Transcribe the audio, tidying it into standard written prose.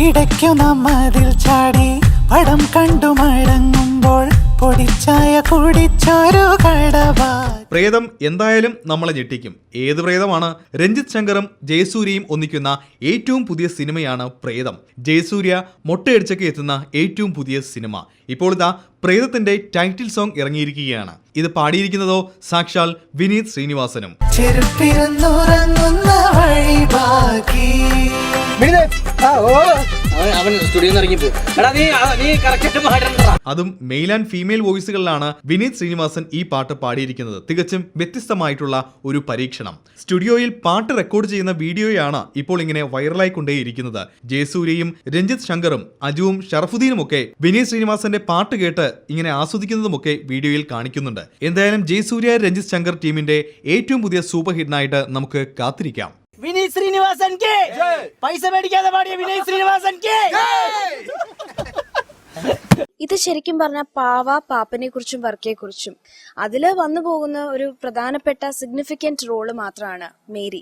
ഇടയ്ക്കു നമ്മതിൽ ചാടി പടം കണ്ടു മടങ്ങുമ്പോൾ പൊടിച്ചായ കുടിച്ചൊരു കടവാ. പ്രേതം എന്തായാലും നമ്മളെ ഞെട്ടിക്കും. ഏത് പ്രേതമാണ്? രഞ്ജിത്ത് ശങ്കറും ജയസൂര്യയും ഒന്നിക്കുന്ന ഏറ്റവും പുതിയ സിനിമയാണ് പ്രേതം. ജയസൂര്യ മൊട്ടയടിച്ചൊക്കെ എത്തുന്ന ഏറ്റവും പുതിയ സിനിമ. ഇപ്പോൾ ഇതാ പ്രേതത്തിന്റെ ടൈറ്റിൽ സോങ് ഇറങ്ങിയിരിക്കുകയാണ്. ഇത് പാടിയിരിക്കുന്നതോ സാക്ഷാൽ വിനീത് ശ്രീനിവാസനും. അതും മെയിൽ ആൻഡ് ഫീമെയിൽ വോയിസുകളിലാണ് വിനീത് ശ്രീനിവാസൻ ഈ പാട്ട് പാടിയിരിക്കുന്നത്. തികച്ചും വ്യത്യസ്തമായിട്ടുള്ള ഒരു പരീക്ഷണം. സ്റ്റുഡിയോയിൽ പാട്ട് റെക്കോർഡ് ചെയ്യുന്ന വീഡിയോയാണ് ഇപ്പോൾ ഇങ്ങനെ വൈറലായിക്കൊണ്ടേയിരിക്കുന്നത്. ജയസൂര്യയും രഞ്ജിത്ത് ശങ്കറും അജുവും ഷറഫുദ്ദീനും ഒക്കെ വിനീത് ശ്രീനിവാസന്റെ പാട്ട് കേട്ട് ഇങ്ങനെ ആസ്വദിക്കുന്നതുമൊക്കെ വീഡിയോയിൽ കാണിക്കുന്നുണ്ട്. എന്തായാലും ജയസൂര്യ രഞ്ജിത്ത് ശങ്കർ ടീമിന്റെ ഏറ്റവും പുതിയ സൂപ്പർ ഹിറ്റിനായിട്ട് നമുക്ക് കാത്തിരിക്കാം. വിനീത് ശ്രീനിവാസൻ കേ പൈസ മേടിക്കാതെ പാടിയ വിനീത് ശ്രീനിവാസൻ കേ. ഇത് ശരിക്കും പറഞ്ഞ പാപ്പനെ കുറിച്ചും വർക്കയെ കുറിച്ചും അതില് വന്നു പോകുന്ന ഒരു പ്രധാനപ്പെട്ട സിഗ്നിഫിക്കന്റ് റോള് മാത്രമാണ് മേരി.